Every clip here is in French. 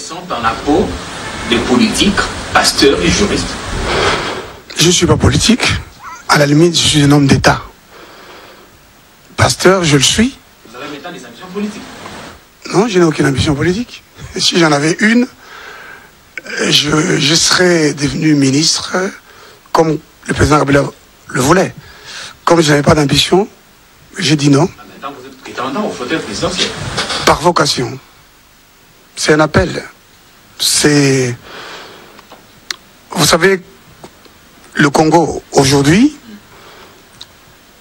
laissant dans la peau des politiques, pasteurs et juristes. Je ne suis pas politique. À la limite, je suis un homme d'État. Pasteur, je le suis. Vous avez maintenant des ambitions politiques? Non, je n'ai aucune ambition politique. Et si j'en avais une, je serais devenu ministre comme le président Kabila le voulait. Comme je n'avais pas d'ambition, j'ai dit non. Maintenant, vous êtes prétendant au fauteuil présidentiel. Par vocation. C'est un appel. C'est... Vous savez, le Congo, aujourd'hui,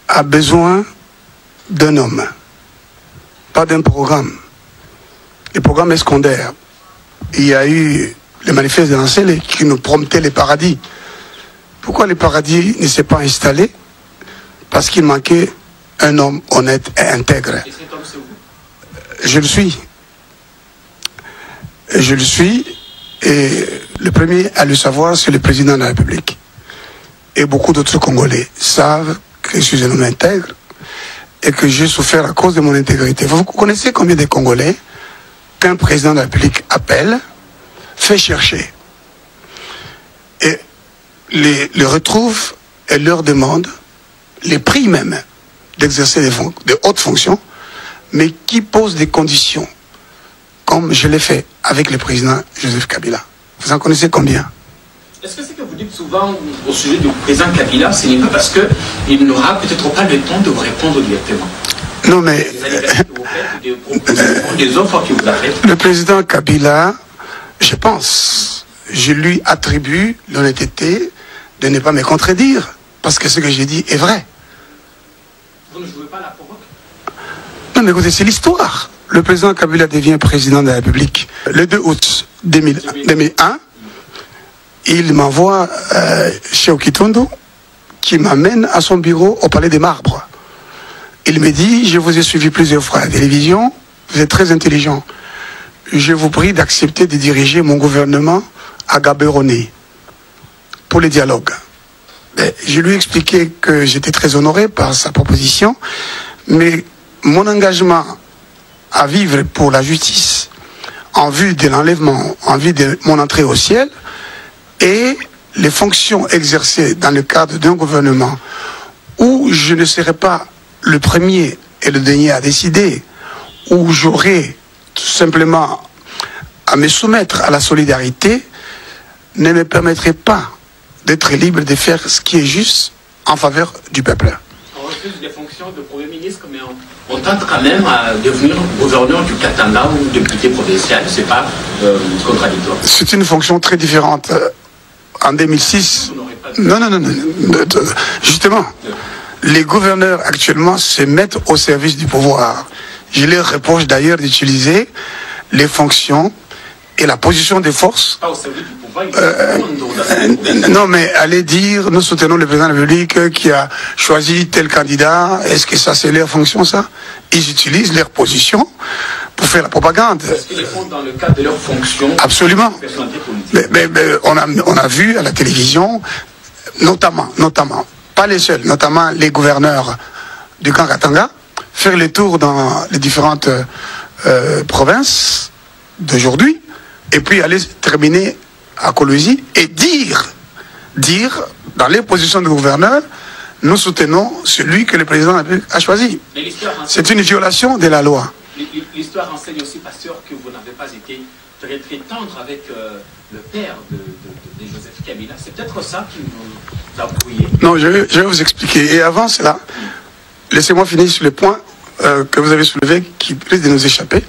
a besoin d'un homme, pas d'un programme. Les programmes est secondaire. Il y a eu les manifestes de Nansele qui nous promettaient les paradis. Pourquoi les paradis ne s'est pas installé? Parce qu'il manquait un homme honnête et intègre. Et cet homme, c'est vous? Je le suis. Je le suis. Et le premier à le savoir, c'est le président de la République. Et beaucoup d'autres Congolais savent que je suis un homme intègre et que j'ai souffert à cause de mon intégrité. Vous connaissez combien de Congolais qu'un président de la République appelle, fait chercher et les retrouve et leur demande, les prie même d'exercer de hautes fonctions, mais qui pose des conditions, comme je l'ai fait avec le président Joseph Kabila. Vous en connaissez combien? Est-ce que c'est que vous dites souvent au sujet du président Kabila, ce n'est pas parce qu'il n'aura peut-être pas le temps de vous répondre directement? Non, mais des offres que vous avez faites. Le président Kabila, je pense, je lui attribue l'honnêteté de ne pas me contredire, parce que ce que j'ai dit est vrai. Vous ne jouez pas la provoque? Non, mais écoutez, c'est l'histoire. Le président Kabila devient président de la République le 2 août 2001. Il m'envoie chez Okitondo, qui m'amène à son bureau au Palais des Marbres. Il me dit, je vous ai suivi plusieurs fois à la télévision, vous êtes très intelligent. Je vous prie d'accepter de diriger mon gouvernement à Gaborone pour les dialogues. Je lui ai expliqué que j'étais très honoré par sa proposition, mais mon engagement à vivre pour la justice, en vue de l'enlèvement, en vue de mon entrée au ciel, et les fonctions exercées dans le cadre d'un gouvernement où je ne serai pas le premier et le dernier à décider, où j'aurai tout simplement à me soumettre à la solidarité, ne me permettrait pas d'être libre de faire ce qui est juste en faveur du peuple. On refuse des fonctions de Premier ministre, mais on tente quand même à devenir gouverneur du Katanga ou député provincial. C'est pas contradictoire. C'est une fonction très différente. En 2006... Non. Justement, les gouverneurs actuellement se mettent au service du pouvoir. Je leur reproche d'ailleurs d'utiliser les fonctions et la position des forces. Pas au service du pouvoir, non, mais allez dire, nous soutenons le président de la République qui a choisi tel candidat. Est-ce que ça, c'est leur fonction, ça? Ils utilisent leur position pour faire la propagande. Est-ce qu'ils le font dans le cadre de leur fonction? Absolument. Mais on a vu à la télévision, notamment, pas les seuls, notamment les gouverneurs du camp Katanga, faire le tour dans les différentes provinces d'aujourd'hui, et puis aller terminer à Kolwezi et dire dans les positions de gouverneur, nous soutenons celui que le président a choisi. C'est une violation de la loi. L'histoire enseigne aussi, pasteur, que vous n'avez pas été très tendre avec le père de Joseph Kabila. C'est peut-être ça qui vous a brouillé. Non, je vais vous expliquer. Et avant cela, laissez-moi finir sur le point que vous avez soulevé qui risque de nous échapper.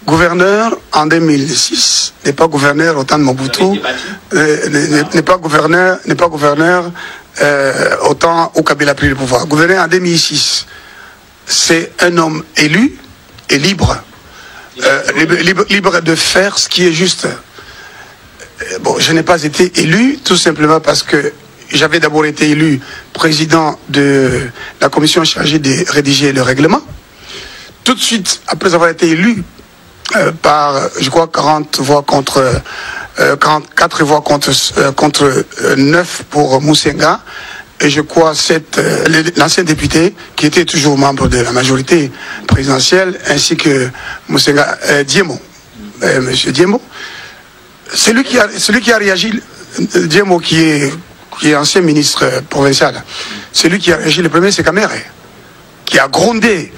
Gouverneur en 2006 n'est pas gouverneur au temps de Mobutu, n'est pas gouverneur au temps où Kabila a pris le pouvoir. Gouverneur en 2006, c'est un homme élu et libre, libre de faire ce qui est juste. Bon, je n'ai pas été élu tout simplement parce que j'avais d'abord été élu président de la commission chargée de rédiger le règlement. Tout de suite, après avoir été élu par, je crois, 40 voix contre 44 voix contre 9 pour Moussenga, et je crois l'ancien député qui était toujours membre de la majorité présidentielle, ainsi que Moussenga Diemo, monsieur Diemo. celui qui a réagi, Diemo qui est ancien ministre provincial, celui qui a réagi le premier, c'est Kamere, qui a grondé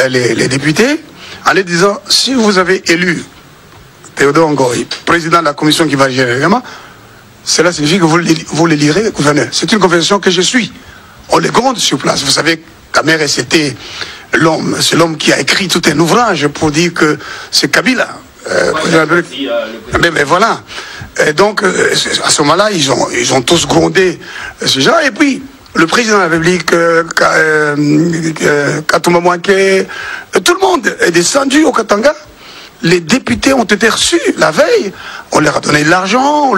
les députés en les disant, si vous avez élu Théodore Ngoï, président de la commission qui va gérer le règlement, cela signifie que vous le lirez, gouverneur. C'est une convention que je suis. On les gronde sur place. Vous savez, Kamere, c'était l'homme, c'est l'homme qui a écrit tout un ouvrage pour dire que c'est Kabila. Mais voilà. Et donc, à ce moment-là, ils ont tous grondé ces gens. Et puis, le président de la République, Katouma Mouaké, tout le monde est descendu au Katanga. Les députés ont été reçus la veille. On leur a donné de l'argent. On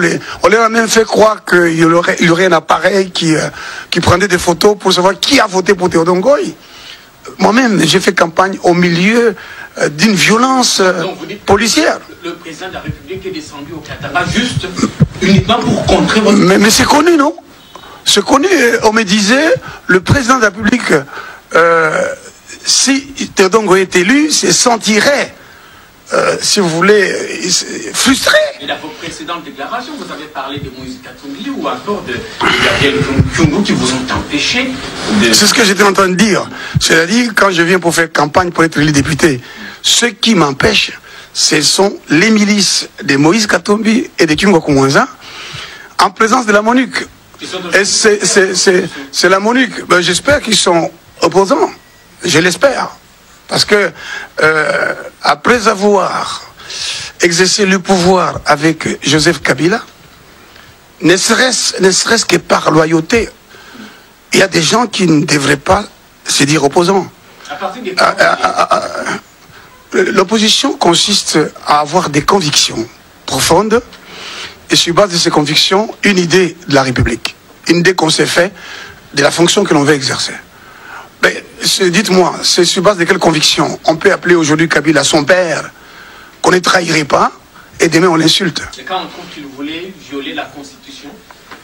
leur a même fait croire qu'il y aurait un appareil qui prenait des photos pour savoir qui a voté pour Théodore Ngoï. Moi-même, j'ai fait campagne au milieu d'une violence policière. Le président de la République est descendu au Katanga juste uniquement pour contrer votre... Mais c'est connu, non? C'est connu. On me disait, le président de la République, si Théodore Ngoï est élu, se sentirait, si vous voulez, frustré. Et dans vos précédentes déclarations, vous avez parlé de Moïse Katumbi ou encore de Gabriel Kyungu qui vous ont empêché de... C'est ce que j'étais en train de dire. C'est-à-dire, quand je viens pour faire campagne pour être élu député, ce qui m'empêche, ce sont les milices de Moïse Katumbi et de Kyungu Kumwanza en présence de la MONUC. Et c'est la MONUC. Ben, j'espère qu'ils sont opposants. Je l'espère. Parce que, après avoir exercé le pouvoir avec Joseph Kabila, ne serait-ce que par loyauté, il y a des gens qui ne devraient pas se dire opposants. L'opposition consiste à avoir des convictions profondes et sur base de ces convictions, une idée de la République, une idée qu'on s'est fait de la fonction que l'on veut exercer. Dites-moi, c'est sur base de quelle conviction on peut appeler aujourd'hui Kabila son père, qu'on ne trahirait pas, et demain on l'insulte? C'est quand on trouve qu'il voulait violer la Constitution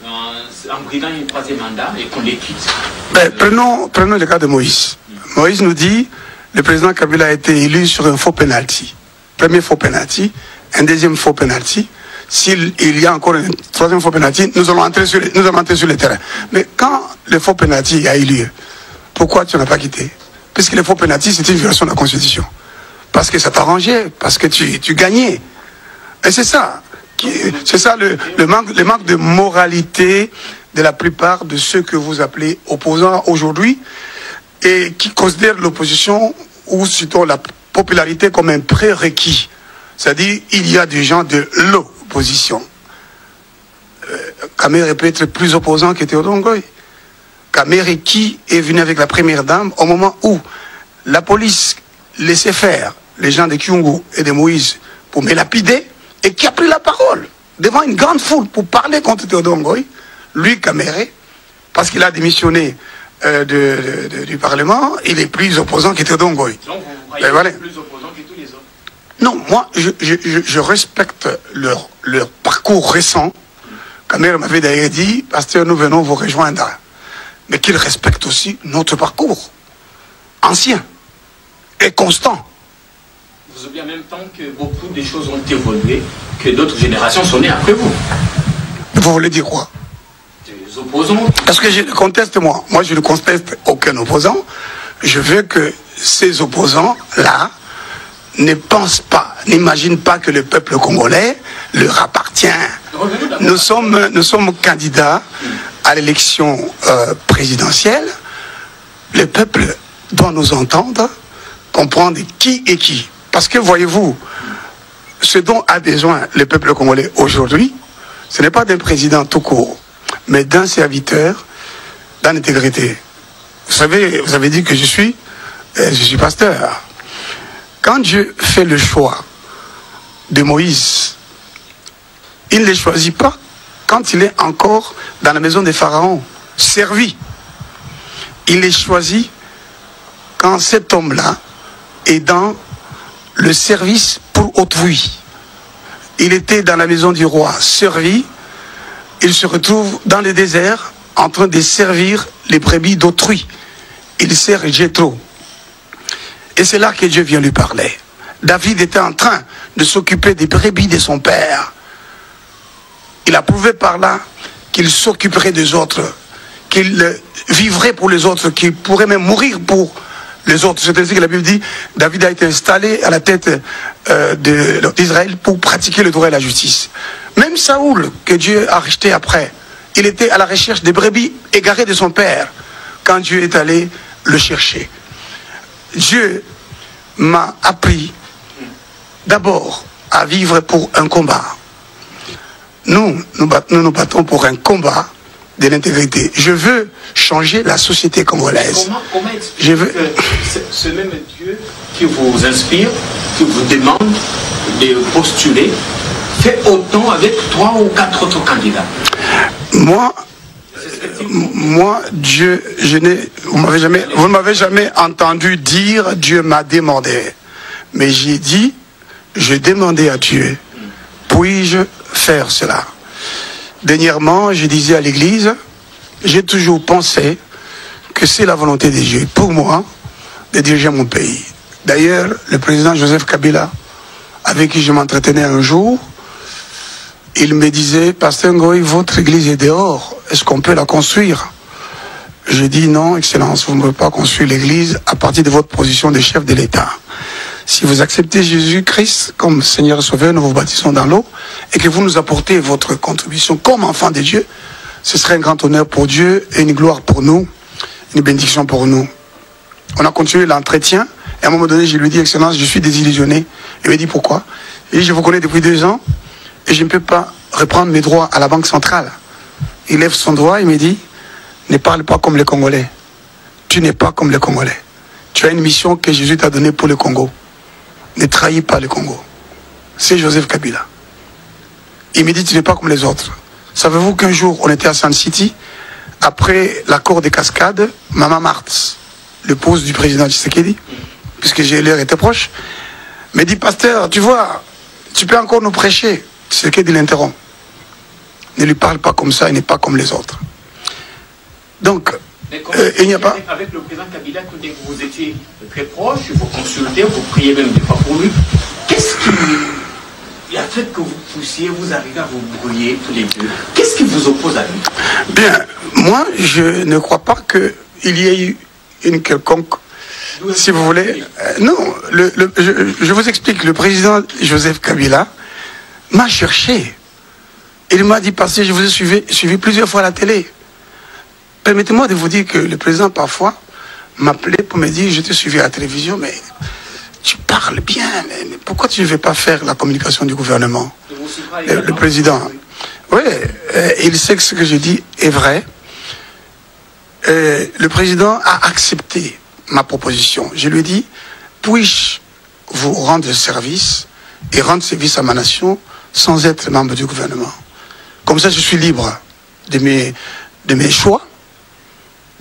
en bridant un troisième mandat et qu'on les quitte. Prenons le cas de Moïse. Moïse nous dit, le président Kabila a été élu sur un faux penalty. Premier faux penalty, un deuxième faux penalty. S'il y a encore un troisième faux penalty, nous allons entrer sur le terrain. Mais quand le faux penalty a eu lieu, pourquoi tu n'as pas quitté? Puisque le faux penalty, c'est une violation de la Constitution. Parce que ça t'arrangeait, parce que tu gagnais. Et c'est ça. C'est ça le manque de moralité de la plupart de ceux que vous appelez opposants aujourd'hui et qui considèrent l'opposition ou surtout la popularité comme un prérequis. C'est-à-dire, il y a des gens de l'opposition. Kamere peut être plus opposant que Théodore Ngoï. Kamere qui est venu avec la première dame au moment où la police laissait faire les gens de Kyungu et de Moïse pour me lapider et qui a pris la parole devant une grande foule pour parler contre Théodore Ngoï, lui Kamere, parce qu'il a démissionné du Parlement, il est plus opposant que Théodore Ngoï. Donc vous voyez voilà. Plus opposant que tous les autres? Non, moi je respecte leur parcours récent. Kamere m'avait d'ailleurs dit, pasteur, nous venons vous rejoindre. Mais qu'ils respectent aussi notre parcours ancien et constant. Vous oubliez en même temps que beaucoup de choses ont évolué, que d'autres générations sont nées après vous. Vous voulez dire quoi? Des opposants. Parce que je le conteste, moi je ne conteste aucun opposant. Je veux que ces opposants-là ne pensent pas, n'imaginent pas que le peuple congolais leur appartient. Nous sommes candidats à l'élection présidentielle. Le peuple doit nous entendre, comprendre qui est qui. Parce que voyez-vous, ce dont a besoin le peuple congolais aujourd'hui, ce n'est pas d'un président tout court, mais d'un serviteur, d'une intégrité. Vous savez, vous avez dit que je suis pasteur. Quand Dieu fait le choix de Moïse, il ne les choisit pas quand il est encore dans la maison des pharaons, servi. Il les choisit quand cet homme-là est dans le service pour autrui. Il était dans la maison du roi, servi. Il se retrouve dans le désert en train de servir les brebis d'autrui. Il sert Jéthro. Et c'est là que Dieu vient lui parler. David était en train de s'occuper des brebis de son père. Il a prouvé par là qu'il s'occuperait des autres, qu'il vivrait pour les autres, qu'il pourrait même mourir pour les autres. C'est ainsi que la Bible dit, David a été installé à la tête d'Israël pour pratiquer le droit et la justice. Même Saoul, que Dieu a racheté après, il était à la recherche des brebis égarées de son père quand Dieu est allé le chercher. Dieu m'a appris d'abord à vivre pour un combat. Nous nous battons pour un combat de l'intégrité. Je veux changer la société congolaise. Comment expliquer que ce même Dieu qui vous inspire, qui vous demande de postuler, fait autant avec 3 ou 4 autres candidats? Moi, Dieu, vous ne m'avez jamais entendu dire Dieu m'a demandé. Mais j'ai dit, je demandais à Dieu, puis-je faire cela? Dernièrement, je disais à l'église, j'ai toujours pensé que c'est la volonté de Dieu pour moi de diriger mon pays. D'ailleurs, le président Joseph Kabila, avec qui je m'entretenais un jour, il me disait, Pasteur Ngoï, votre église est dehors, est-ce qu'on peut la construire? Je dis non, Excellence, vous ne pouvez pas construire l'église à partir de votre position de chef de l'État. Si vous acceptez Jésus-Christ comme Seigneur et Sauveur, nous vous baptisons dans l'eau, et que vous nous apportez votre contribution comme enfant de Dieu, ce serait un grand honneur pour Dieu et une gloire pour nous, une bénédiction pour nous. On a continué l'entretien, et à un moment donné, je lui ai dit, Excellence, je suis désillusionné. Il m'a dit, pourquoi? Il dit, je vous connais depuis 2 ans, et je ne peux pas reprendre mes droits à la Banque centrale. Il lève son doigt, il me dit, ne parle pas comme les Congolais. Tu n'es pas comme les Congolais. Tu as une mission que Jésus t'a donnée pour le Congo. Ne trahis pas le Congo. C'est Joseph Kabila. Il me dit, tu n'es pas comme les autres. Savez-vous qu'un jour, on était à Sun City, après l'accord des cascades, Maman Marthe, l'épouse du président Tshisekedi, puisque l'heure était proche, me dit, Pasteur, tu vois, tu peux encore nous prêcher. Tshisekedi l'interrompt. Ne lui parle pas comme ça, il n'est pas comme les autres. Donc, il n'y a pas... Avec le président Kabila, vous étiez très proche, vous consultez, vous priez même des fois pour lui. Qu'est-ce qui a fait que vous poussiez, vous arrivez à vous brouiller tous les deux? Qu'est-ce qui vous oppose à lui? Bien, moi, je ne crois pas qu'il y ait eu une quelconque... Si vous voulez... non, je vous explique. Le président Joseph Kabila m'a cherché. Il m'a dit, parce que je vous ai suivi plusieurs fois à la télé. Permettez-moi de vous dire que le président, parfois, m'appelait pour me dire, je te suivi à la télévision, mais tu parles bien, mais pourquoi tu ne veux pas faire la communication du gouvernement? Le président. Oui, il sait que ce que je dis est vrai. Le président a accepté ma proposition. Je lui ai dit, puis-je vous rendre service et rendre service à ma nation sans être membre du gouvernement? Comme ça, je suis libre de mes choix,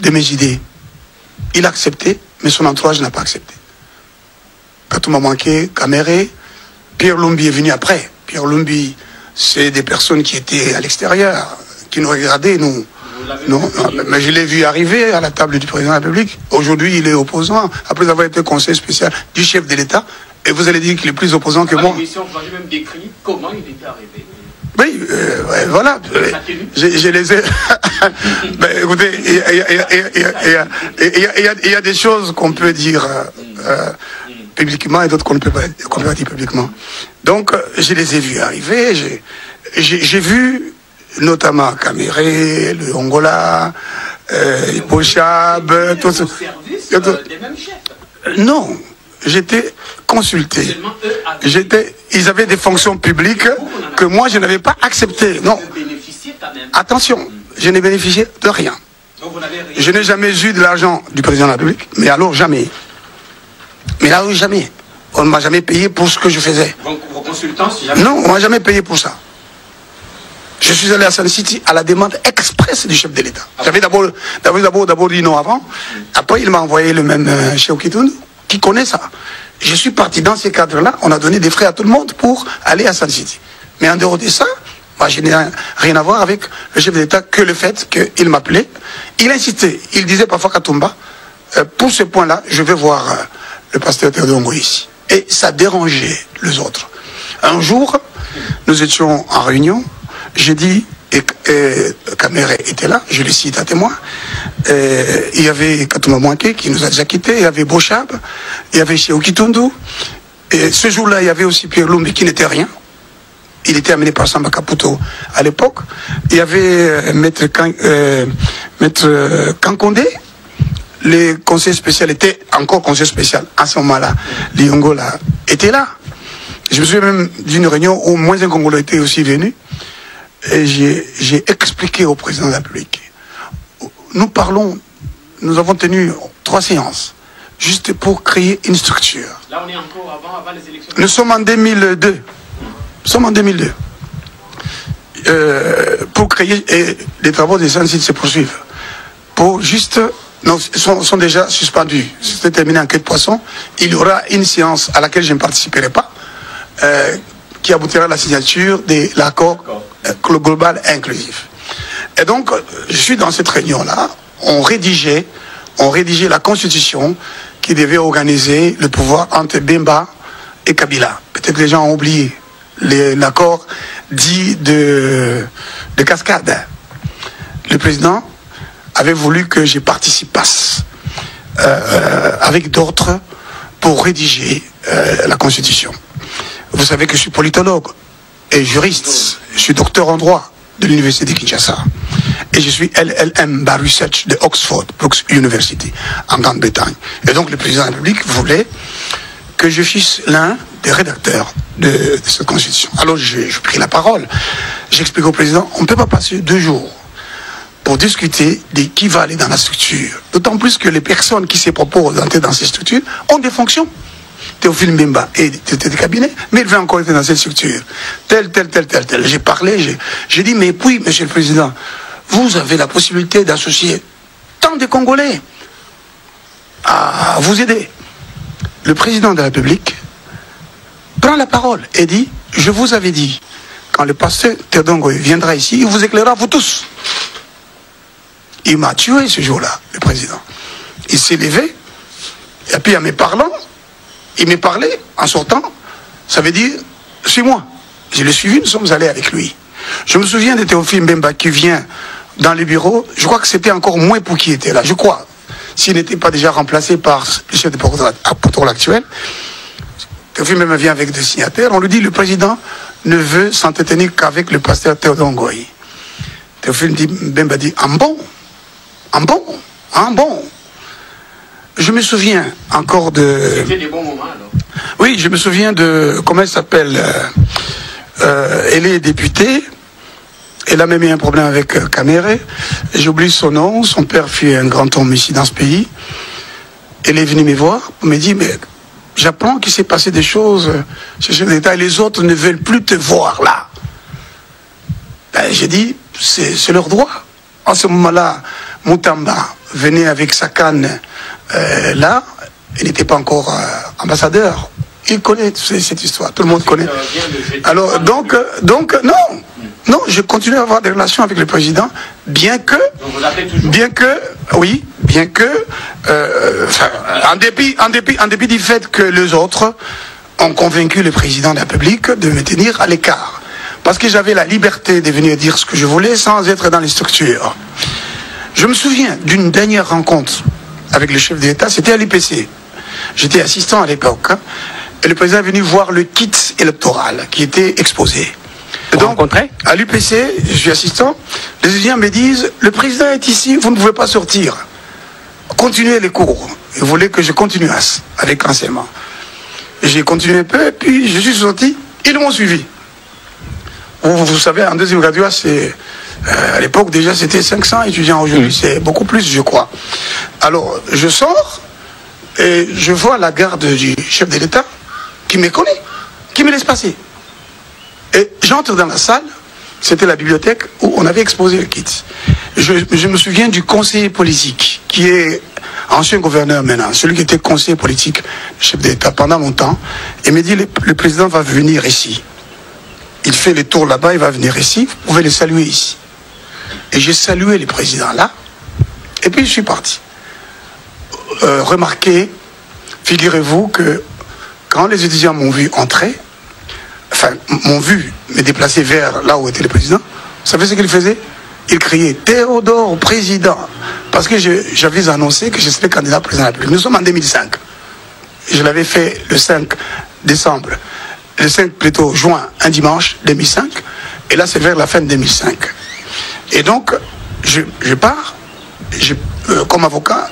de mes idées. Il a accepté, mais son entourage n'a pas accepté. Quand on m'a manqué, Caméré, Pierre Lumbi est venu après. Pierre Lumbi, c'est des personnes qui étaient à l'extérieur, qui nous regardaient, nous. Non, mais je l'ai vu arriver à la table du président de la République. Aujourd'hui, il est opposant, après avoir été conseiller spécial du chef de l'État. Et vous allez dire qu'il est plus opposant que moi. Vous avez même décrit comment il était arrivé. Oui, voilà. Je les ai... Ben, écoutez, il y a des choses qu'on peut dire publiquement et d'autres qu'on ne peut pas dire publiquement. Donc, je les ai vus arriver. J'ai vu notamment Caméré, le Angola, Pochab, tout ça. Des mêmes chefs. Non, j'étais consulté. Ils avaient des fonctions publiques que moi je n'avais pas acceptées. Non. Attention, je n'ai bénéficié de rien. Je n'ai jamais eu de l'argent du président de la République, mais alors jamais. Mais là, jamais. On ne m'a jamais payé pour ce que je faisais. Donc, vos consultants, si jamais... Non, on ne m'a jamais payé pour ça. Je suis allé à Sun City à la demande expresse du chef de l'État. J'avais d'abord dit non avant. Après, il m'a envoyé le même Cheikh Kitundu, qui connaît ça. Je suis parti dans ces cadres-là. On a donné des frais à tout le monde pour aller à Sun City. Mais en dehors de ça, moi, je n'ai rien à voir avec le chef de l'État que le fait qu'il m'appelait. Il insistait. Il disait parfois Katumba, pour ce point-là, je vais voir le pasteur Théodore Ngoï ici. Et ça dérangeait les autres. Un jour, nous étions en réunion. j'ai dit, et Kamere était là, je le cite à témoin, il y avait Katouma Mouanké qui nous a déjà quittés, il y avait Bochab, il y avait Cheo Kitundu, et ce jour-là, il y avait aussi Pierre Lumbi qui n'était rien. Il était amené par Samba Caputo à l'époque. Il y avait Maître Kankondé. Les conseils spéciaux étaient encore conseil spécial. À ce moment-là, les Angola étaient là. Je me souviens même d'une réunion où moins un Congolais était aussi venu. Et j'ai expliqué au président de la République. Nous avons tenu 3 séances, juste pour créer une structure. Là, on est encore avant les élections. Nous sommes en 2002. Nous sommes en 2002. Pour créer, et les travaux des sites se poursuivent. Pour juste, non, sont déjà suspendus. C'est terminé en quai de poisson. Il y aura une séance à laquelle je ne participerai pas, qui aboutira à la signature de l'accord global inclusif. Et donc, je suis dans cette réunion-là. On rédigeait la constitution qui devait organiser le pouvoir entre Bemba et Kabila. Peut-être que les gens ont oublié l'accord dit de cascade. Le président avait voulu que je participe avec d'autres pour rédiger la constitution. Vous savez que je suis politologue et juriste. Je suis docteur en droit de l'université de Kinshasa. Et je suis LLM Bar Research de Oxford, Brooks University, en Grande-Bretagne. Et donc le président de la République voulait que je fusse l'un des rédacteurs de cette constitution. Alors j'ai pris la parole. J'explique au président, on ne peut pas passer 2 jours pour discuter de qui va aller dans la structure. D'autant plus que les personnes qui se proposent d'entrer dans ces structures ont des fonctions. Théophile Mbemba et des cabinets, mais il veut encore être dans cette structure. Tel. J'ai parlé, j'ai dit, mais puis, monsieur le président, vous avez la possibilité d'associer tant de Congolais à vous aider. Le président de la République prend la parole et dit, je vous avais dit, quand le pasteur Théodongo viendra ici, il vous éclairera, vous tous. Il m'a tué ce jour-là, le président. Il s'est levé, et puis en me parlant, il me parlait en sortant, ça veut dire, suis-moi. Je l'ai suivi, nous sommes allés avec lui. Je me souviens de Théophile Mbemba qui vient dans les bureaux, je crois que c'était encore moins pour qui était là, je crois. S'il n'était pas déjà remplacé par le chef de protocole actuel, Théophile Mbemba vient avec 2 signataires, on lui dit, le président ne veut s'entretenir qu'avec le pasteur Théodore Ngoï. Théophile Mbemba dit, en bon. Je me souviens encore de... C'était des bons moments, alors. Oui, je me souviens de... Comment elle s'appelle elle est députée. Elle a même eu un problème avec Kamere. J'oublie son nom. Son père fut un grand homme ici dans ce pays. Elle est venue me voir. Elle me dit, mais j'apprends qu'il s'est passé des choses chez le chef d'État et les autres ne veulent plus te voir là. Ben, j'ai dit, c'est leur droit. En ce moment-là, Moutamba venait avec sa canne là, il n'était pas encore ambassadeur. Il connaît cette histoire, tout le monde connaît. Alors, donc non, je continue à avoir des relations avec le président, bien que, en dépit du fait que les autres ont convaincu le président de la République de me tenir à l'écart. Parce que j'avais la liberté de venir dire ce que je voulais sans être dans les structures. Je me souviens d'une dernière rencontre avec le chef de l'État, c'était à l'UPC. J'étais assistant à l'époque. Hein, et le président est venu voir le kit électoral qui était exposé. Et donc, à l'UPC, je suis assistant, les étudiants me disent, le président est ici, vous ne pouvez pas sortir. Continuez les cours. Ils voulaient que je continuasse avec l'enseignement. J'ai continué un peu, et puis je suis sorti, ils m'ont suivi. Vous savez, en 2e graduat, c'est... à l'époque, déjà, c'était 500 étudiants. Aujourd'hui, c'est beaucoup plus, je crois. Alors, je sors et je vois la garde du chef de l'État qui me connaît, qui me laisse passer. Et j'entre dans la salle, c'était la bibliothèque où on avait exposé le kit. Je me souviens du conseiller politique, qui est ancien gouverneur maintenant, celui qui était conseiller politique, chef de l'État pendant longtemps, et me dit, le président va venir ici. Il fait les tours là-bas, il va venir ici, vous pouvez le saluer ici. Et j'ai salué le président là, et puis je suis parti. Remarquez, figurez-vous que quand les étudiants m'ont vu entrer, enfin, m'ont vu me déplacer vers là où était le président, Vous savez ce qu'il faisait? Il criait Théodore président. Parce que j'avais annoncé que je serais candidat président de la République. Nous sommes en 2005. Je l'avais fait le 5 décembre. Le 5 plutôt juin, un dimanche 2005. Et là, c'est vers la fin de 2005. Et donc, je pars, comme avocat,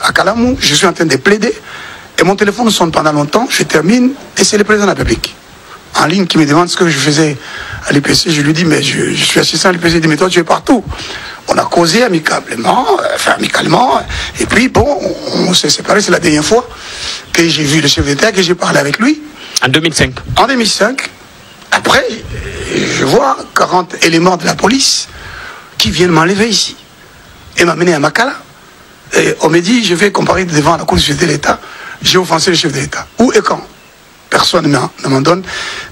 à Kalamou, je suis en train de plaider. Et mon téléphone sonne pendant longtemps, je termine, et c'est le président de la République, en ligne, qui me demande ce que je faisais à l'IPC. Je lui dis, mais je suis assistant à l'IPC. Il dit, mais toi, tu es partout. On a causé amicalement, et puis bon, on s'est séparés. C'est la dernière fois que j'ai vu le chef d'État, que j'ai parlé avec lui. En 2005. En 2005. Après, je vois 40 éléments de la police qui viennent m'enlever ici et m'amener à Makala. Et on me dit, je vais comparer devant la Cour de l'État. J'ai offensé le chef de l'État. Où et quand? Personne ne m'en donne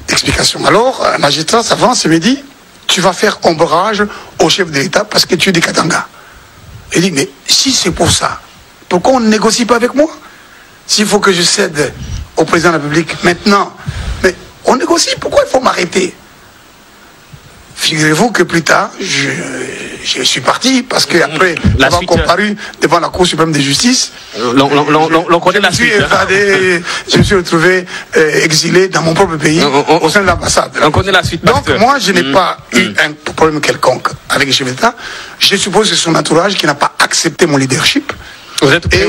d'explication. Alors, un magistrat s'avance et me dit, tu vas faire ombrage au chef de l'État parce que tu es des Katanga. Il dit, mais si c'est pour ça, pourquoi on ne négocie pas avec moi? S'il faut que je cède au président de la République maintenant, mais on négocie, pourquoi il faut m'arrêter? Figurez-vous que plus tard, je suis parti parce qu'après avoir comparu devant la Cour suprême de justice, l'on connaît la suite. Je me suis retrouvé exilé dans mon propre pays au sein de l'ambassade. On connaît la suite. Donc moi, je n'ai pas eu un problème quelconque avec le chef d'État. Je suppose que c'est son entourage qui n'a pas accepté mon leadership. Et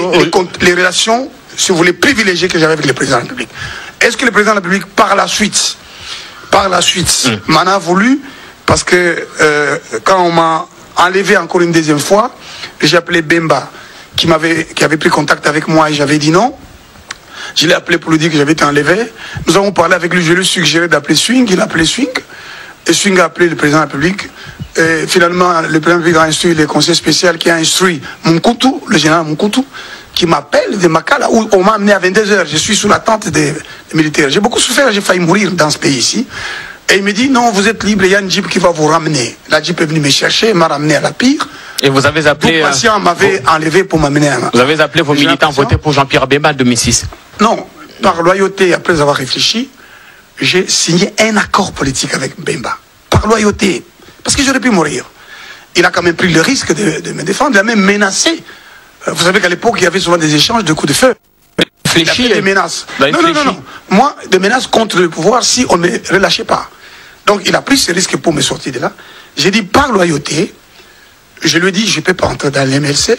les relations, si vous voulez, privilégiées que j'avais avec le président de la République. Est-ce que le président de la République, par la suite, m'en a voulu? Parce que quand on m'a enlevé encore une deuxième fois, j'ai appelé Bemba, qui avait pris contact avec moi et j'avais dit non. Je l'ai appelé pour lui dire que j'avais été enlevé. Nous avons parlé avec lui, je lui ai suggéré d'appeler Swing, il a appelé Swing. Et Swing a appelé le président de la République. Et finalement, le président de la République a instruit le conseil spécial qui a instruit Munkutu, le général Munkutu, qui m'appelle de Makala, où on m'a amené à 22h. Je suis sous la tente des militaires. J'ai beaucoup souffert, j'ai failli mourir dans ce pays ici. Et il me dit, non, vous êtes libre, il y a une jeep qui va vous ramener. La jeep est venue me chercher, m'a ramené à la Pire. Et vous avez appelé... Tout patient m'avait enlevé pour m'amener à... Vous avez appelé vos militants voter pour Jean-Pierre Bemba en 2006? Non, par loyauté, après avoir réfléchi, j'ai signé un accord politique avec Bemba. Par loyauté, parce que j'aurais pu mourir. Il a quand même pris le risque de me défendre, il a même menacé. Vous savez qu'à l'époque, il y avait souvent des échanges de coups de feu. Des menaces. Non. Moi, des menaces contre le pouvoir si on ne me relâchait pas. Donc, il a pris ce risque pour me sortir de là. J'ai dit, par loyauté, je lui ai dit, je ne peux pas entrer dans l'MLC.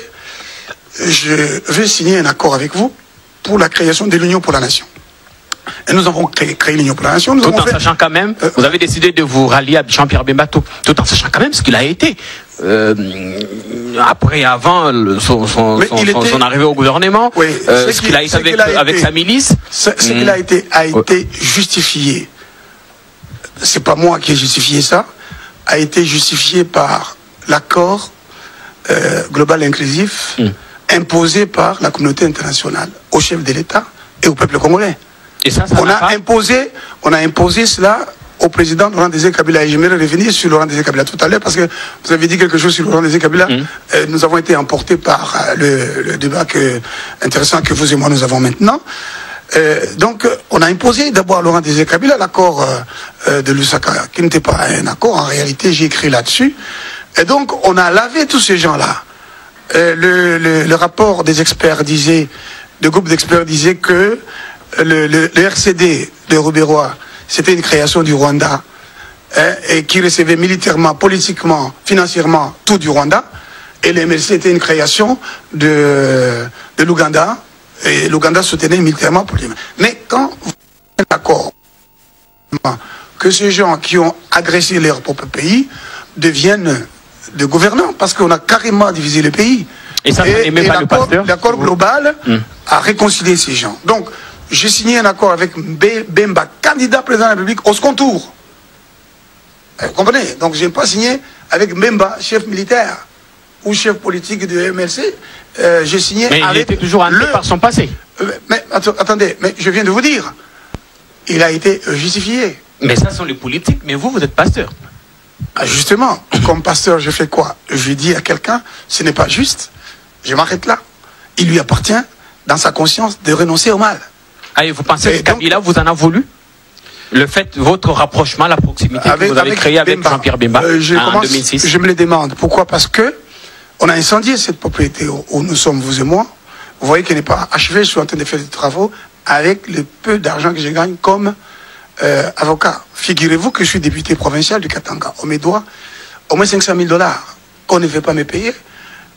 Je veux signer un accord avec vous pour la création de l'Union pour la Nation. Et nous avons créé l'Union pour la Nation. Tout en sachant quand même, vous avez décidé de vous rallier à Jean-Pierre Bemba, tout en sachant quand même ce qu'il a été. Après et avant son arrivée au gouvernement, ce qu'il a été avec sa milice. Ce qu'il a été justifié. C'est pas moi qui ai justifié ça. A été justifié par l'accord global inclusif imposé par la communauté internationale au chef de l'État et au peuple congolais. Et ça on a imposé cela au président Laurent Désiré Kabila. Et j'aimerais revenir sur Laurent Désiré Kabila tout à l'heure parce que vous avez dit quelque chose sur Laurent Désiré Kabila. Nous avons été emportés par le débat intéressant que vous et moi nous avons maintenant. Donc on a imposé d'abord à Laurent Désiré Kabila l'accord de Lusaka, qui n'était pas un accord. En réalité, j'ai écrit là-dessus. Et donc on a lavé tous ces gens-là. Le rapport des experts disait, le groupe d'experts disait que le RCD de Roubaix-Roy, c'était une création du Rwanda, et qui recevait militairement, politiquement, financièrement tout du Rwanda. Et le MLC était une création de l'Ouganda, et l'Ouganda soutenait militairement politiquement. Mais quand vous avez un accord que ces gens qui ont agressé leur propre pays deviennent des gouvernants, parce qu'on a carrément divisé le pays. Et ça, l'accord global a réconcilié ces gens. Donc, j'ai signé un accord avec Bemba, candidat président de la République au second tour. Vous comprenez? Donc, je n'ai pas signé avec Bemba, chef militaire ou chef politique de MLC. J'ai signé mais avec... il était toujours hanté par son passé. Mais attendez, mais je viens de vous dire, il a été justifié. Mais ça sont les politiques, mais vous êtes pasteur. Ah, justement, comme pasteur, je fais quoi? Je dis à quelqu'un, ce n'est pas juste, je m'arrête là. Il lui appartient, dans sa conscience, de renoncer au mal. Ah, et vous pensez que Kabila vous en a voulu? Le fait, votre rapprochement, la proximité que vous avez créée avec Jean-Pierre Bemba en 2006. Je me le demande. Pourquoi? Parce que on a incendié cette propriété où nous sommes, vous et moi. Vous voyez qu'elle n'est pas achevée. Je suis en train de faire des travaux avec le peu d'argent que je gagne comme avocat. Figurez-vous que je suis député provincial du Katanga. On me doit au moins 500 000 $. Qu'on ne veut pas me payer.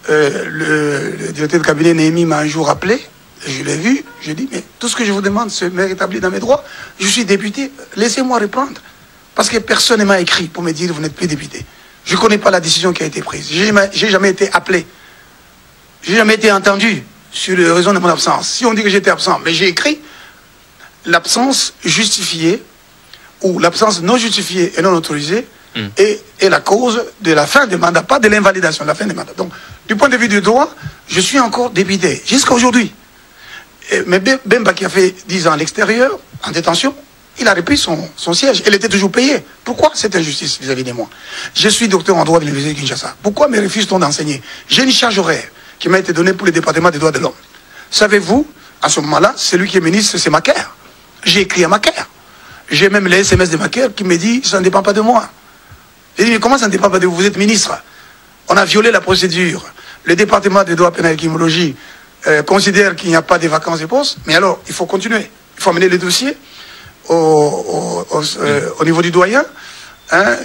Le directeur de cabinet Néhémie m'a un jour appelé. Je l'ai vu. Je dis, mais tout ce que je vous demande, c'est me rétablir dans mes droits. Je suis député. Laissez-moi répondre. Parce que personne ne m'a écrit pour me dire, vous n'êtes plus député. Je ne connais pas la décision qui a été prise. J'ai jamais été appelé. J'ai jamais été entendu sur les raisons de mon absence. Si on dit que j'étais absent, mais j'ai écrit l'absence justifiée ou l'absence non justifiée et non autorisée est la cause de la fin du mandat, pas de l'invalidation, de la fin du mandat. Donc, du point de vue du droit, je suis encore député jusqu'à aujourd'hui. Mais Bemba, qui a fait 10 ans à l'extérieur, en détention, il a repris son siège. Il était toujours payé. Pourquoi cette injustice vis-à-vis de moi? Je suis docteur en droit de l'Université de Kinshasa. Pourquoi me refuse-t-on d'enseigner? J'ai une charge horaire qui m'a été donnée pour le département des droits de l'homme. Savez-vous, à ce moment-là, celui qui est ministre, c'est Macaire. J'ai écrit à Macaire. J'ai même les SMS de Macaire qui me dit, ça ne dépend pas de moi. J'ai dit, mais comment ça ne dépend pas de vous? Vous êtes ministre. On a violé la procédure. Le département des droits pénals et criminologie considère qu'il n'y a pas de vacances et postes, mais alors, il faut continuer. Il faut amener les dossiers au niveau du doyen,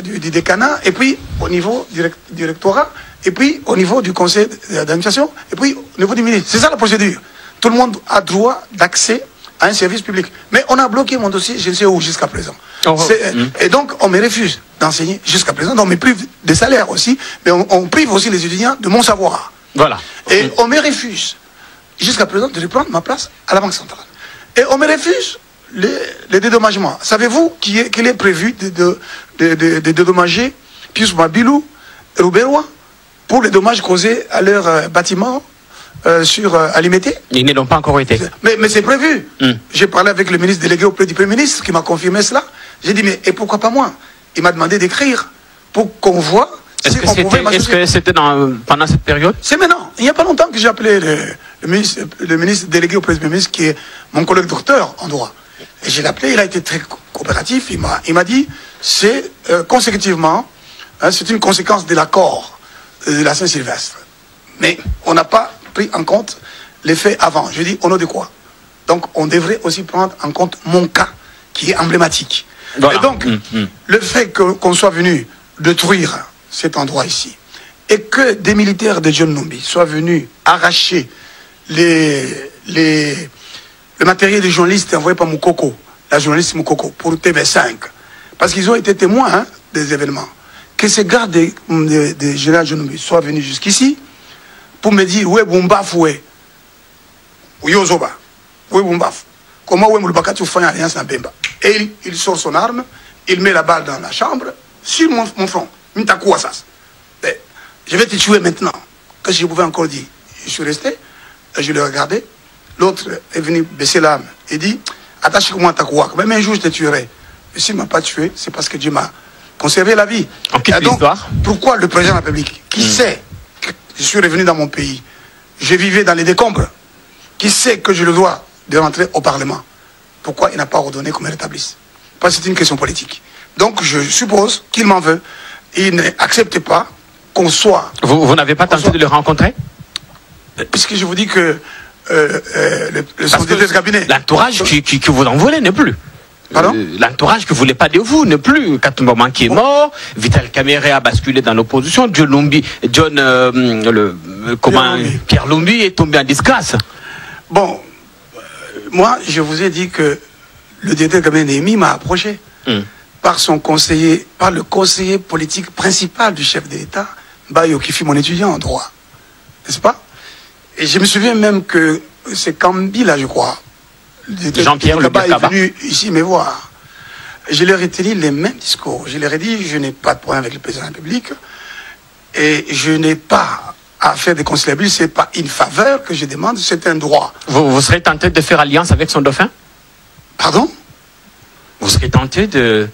du décanat, et puis au niveau du rectorat, et puis au niveau du conseil d'administration, et puis au niveau du ministre. C'est ça la procédure. Tout le monde a droit d'accès à un service public. Mais on a bloqué mon dossier, je ne sais où, jusqu'à présent. Et donc, on me refuse d'enseigner jusqu'à présent. Donc, on me prive des salaires aussi, mais on prive aussi les étudiants de mon savoir. Voilà. Et on me refuse, jusqu'à présent, de reprendre ma place à la Banque centrale. Et on me refuse les dédommagements. Savez-vous qu'il est prévu de dédommager Pius Mabilou et Rouberois pour les dommages causés à leur bâtiment sur Alimété? Ils ne l'ont pas encore été. Mais c'est prévu. J'ai parlé avec le ministre délégué auprès du Premier ministre qui m'a confirmé cela. J'ai dit, mais et pourquoi pas moi? Il m'a demandé d'écrire pour qu'on voit si on pouvait m'associer. Est-ce que c'était pendant cette période? C'est maintenant. Il n'y a pas longtemps que j'ai appelé le ministre délégué auprès du Premier ministre qui est mon collègue docteur en droit. Et j'ai appelé, il a été très coopératif. Il m'a dit, c'est consécutivement, c'est une conséquence de l'accord de la Saint-Sylvestre. Mais on n'a pas pris en compte les faits avant. Je dis, au nom de quoi? Donc, on devrait aussi prendre en compte mon cas, qui est emblématique. Voilà. Et donc, le fait qu'on soit venu détruire cet endroit ici, et que des militaires de John Numbi soient venus arracher le matériel des journalistes envoyé par Moukoko, la journaliste Moukoko, pour TV5, parce qu'ils ont été témoins des événements, que ces gardes de général John Numbi soient venus jusqu'ici pour me dire, ouais, Bombaf, ouais, Yozoba, ouais, Bombaf, comment ouais, Moulbaka, tu fais une alliance dans Bemba. Et il sort son arme, il met la balle dans la chambre, sur mon front, je vais te tuer maintenant. Qu'est-ce que je pouvais encore dire? Je suis resté, je l'ai regardé. L'autre est venu baisser l'âme et dit, attache-moi à ta croix, même un jour je te tuerai. Et s'il ne m'a pas tué, c'est parce que Dieu m'a conservé la vie. Et donc, pourquoi le président de la République, qui sait que je suis revenu dans mon pays, je vivais dans les décombres, qui sait que je le dois de rentrer au Parlement, pourquoi il n'a pas ordonné qu'on me rétablisse? Parce que c'est une question politique. Donc je suppose qu'il m'en veut. Il n'accepte pas qu'on soit... Vous n'avez pas tenté de le rencontrer? Puisque je vous dis que le secrétaire de cabinet... L'entourage qui vous en voulait n'est plus. Pardon? L'entourage que vous voulez pas de vous n'est plus. Katumba qui est mort, Vital Kamerhe a basculé dans l'opposition, Pierre Lumbi est tombé en disgrâce. Bon, moi je vous ai dit que le directeur de cabinet Néhémie m'a approché par le conseiller politique principal du chef de l'État, Bayo, qui fut mon étudiant en droit. N'est-ce pas? Et je me souviens même que c'est Kambila, je crois. Jean-Pierre Le est venu ici me voir. Je leur ai tenu les mêmes discours. Je leur ai dit, je n'ai pas de problème avec le président de la République et je n'ai pas à faire des conciliabules. Ce n'est pas une faveur que je demande, c'est un droit. Vous serez tenté de faire alliance avec son dauphin? Pardon? Vous serez tenté de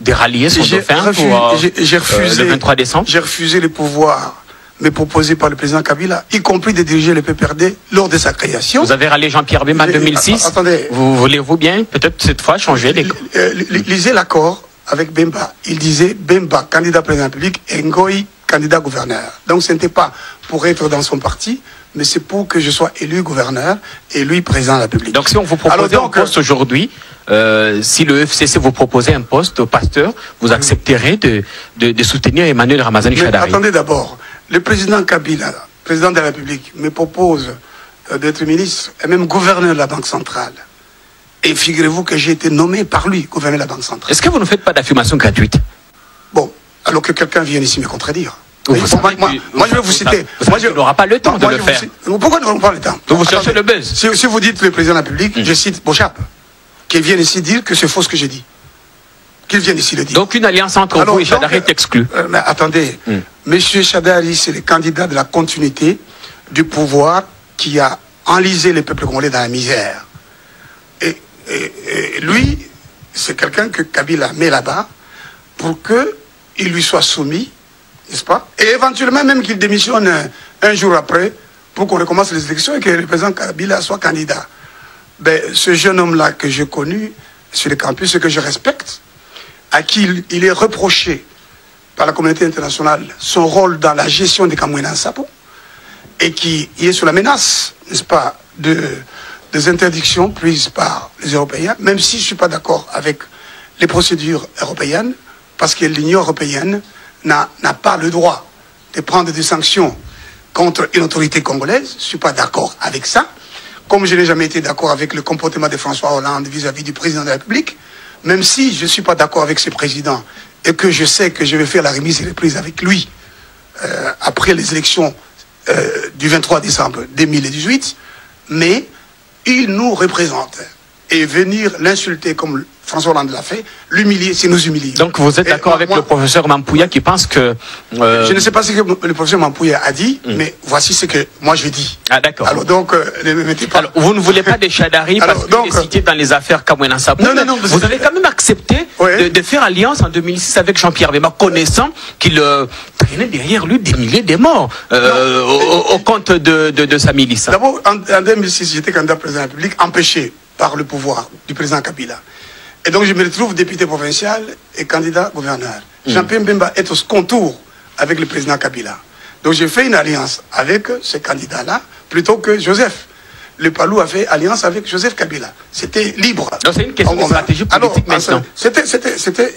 rallier son dauphin pour le 23 décembre? J'ai refusé le pouvoir mais proposé par le président Kabila, y compris de diriger le PPRD lors de sa création. Vous avez rallié Jean-Pierre Bemba en 2006. Attendez. Voulez-vous bien, peut-être cette fois, changer les... Lisez l'accord avec Bemba. Il disait Bemba, candidat président de la République, et Ngoï, candidat gouverneur. Donc ce n'était pas pour être dans son parti, mais c'est pour que je sois élu gouverneur et lui président de la République. Donc si on vous proposait un poste aujourd'hui, si le FCC vous proposait un poste au pasteur, vous accepterez de soutenir Emmanuel Ramazani Shadari? Attendez d'abord, le président Kabila, président de la République, me propose d'être ministre et même gouverneur de la Banque centrale. Et figurez-vous que j'ai été nommé par lui gouverneur de la Banque centrale. Est-ce que vous ne faites pas d'affirmation gratuite? Bon, alors que quelqu'un vienne ici me contredire. Moi, je vais vous citer. Il n'aura pas le temps de le faire. Pourquoi nous n'avons pas le temps? Vous cherchez le buzz. Si vous dites le président de la République, je cite Bochap, qui vient ici dire que c'est faux ce que j'ai dit. Qu'il vienne ici le dire. Donc une alliance entre vous et Shadari est exclue. Mais attendez, Monsieur Shadari, c'est le candidat de la continuité du pouvoir qui a enlisé les peuples congolais dans la misère. Et lui, c'est quelqu'un que Kabila met là-bas pour qu'il lui soit soumis, n'est-ce pas? Et éventuellement même qu'il démissionne un jour après pour qu'on recommence les élections et que le président Kabila soit candidat. Ben, ce jeune homme-là que j'ai connu sur le campus et que je respecte, à qui il est reproché par la communauté internationale son rôle dans la gestion des Kamwina Nsapo, et qui est sous la menace, n'est-ce pas, des interdictions prises par les Européens, même si je ne suis pas d'accord avec les procédures européennes, parce que l'Union européenne n'a pas le droit de prendre des sanctions contre une autorité congolaise. Je ne suis pas d'accord avec ça, comme je n'ai jamais été d'accord avec le comportement de François Hollande vis-à-vis du président de la République, même si je ne suis pas d'accord avec ce président et que je sais que je vais faire la remise et reprise avec lui après les élections du 23 décembre 2018, mais il nous représente. Et venir l'insulter comme François Hollande l'a fait, l'humilier, c'est nous humilier. Donc vous êtes d'accord avec le professeur Mampouya qui pense que... Je ne sais pas ce que le professeur Mampouya a dit, mais voici ce que moi je dis. Ah d'accord. Alors donc, ne me mettez pas... Alors, vous ne voulez pas de Shadari parce qu'il est cité dans les affaires Kamwina Nsapo. Non, vous avez quand même accepté de faire alliance en 2006 avec Jean-Pierre Bemba, connaissant qu'il traînait derrière lui des milliers de morts au compte de sa milice. D'abord, en 2006, j'étais candidat président de la République, empêché par le pouvoir du président Kabila. Et donc je me retrouve député provincial et candidat gouverneur. Jean-Pierre Bemba est au second tour avec le président Kabila. Donc j'ai fait une alliance avec ce candidat-là, plutôt que Joseph. Le Palou a fait alliance avec Joseph Kabila. C'était libre. Donc c'est une question de stratégie politique maintenant. C'était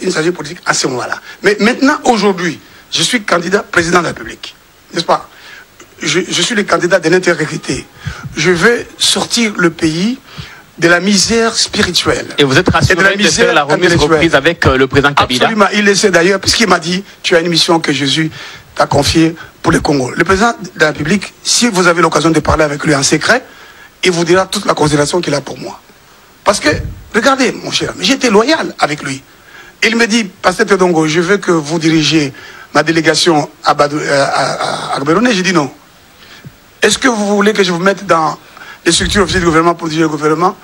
une stratégie politique à ce moment-là. Mais maintenant, aujourd'hui, je suis candidat président de la République. N'est-ce pas? Je suis le candidat de l'intégrité. Je veux sortir le pays de la misère spirituelle. Et vous êtes rassuré de faire la remise reprise avec le président Kabila? Absolument, il le sait d'ailleurs, puisqu'il m'a dit, tu as une mission que Jésus t'a confiée pour le Congo. Le président de la République, si vous avez l'occasion de parler avec lui en secret, il vous dira toute la considération qu'il a pour moi. Parce que, regardez, mon cher, j'étais loyal avec lui. Il me dit, Pasteur Tedongo, je veux que vous dirigiez ma délégation à Gaborone. J'ai dit non. Est-ce que vous voulez que je vous mette dans les structures officielles du gouvernement pour diriger le gouvernement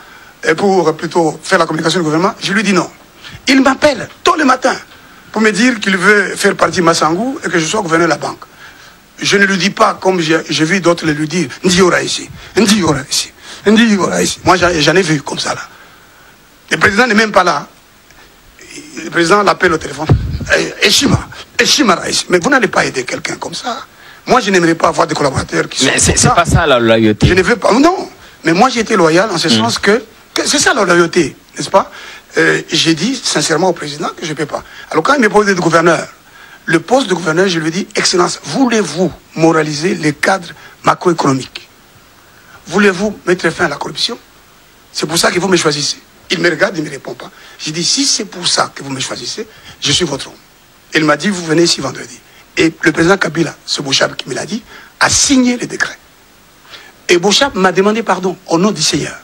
et pour plutôt faire la communication du gouvernement? Je lui dis non. Il m'appelle tôt le matin pour me dire qu'il veut faire partie de Massangou et que je sois gouverneur de la banque. Je ne lui dis pas comme j'ai vu d'autres le lui dire, Ndiora ici, Ndiora ici, Ndiora ici. Moi j'en ai vu comme ça là. Le président n'est même pas là. Le président l'appelle au téléphone. Eshima ici. Mais vous n'allez pas aider quelqu'un comme ça. Moi, je n'aimerais pas avoir des collaborateurs qui sont. Mais c'est pas ça la loyauté. Je ne veux pas. Non. Mais moi, j'ai été loyal en ce sens que c'est ça la loyauté, n'est-ce pas? J'ai dit sincèrement au président que je ne peux pas. Alors, quand il me pose de gouverneur, le poste de gouverneur, je lui dis, Excellence, voulez-vous moraliser les cadres macroéconomiques? Voulez-vous mettre fin à la corruption? C'est pour ça que vous me choisissez. Il me regarde, il ne me répond pas. J'ai dit, si c'est pour ça que vous me choisissez, je suis votre homme. Il m'a dit, vous venez ici vendredi. Et le président Kabila, ce Bochap qui me l'a dit, a signé le décret. Et Bochap m'a demandé pardon au nom du Seigneur.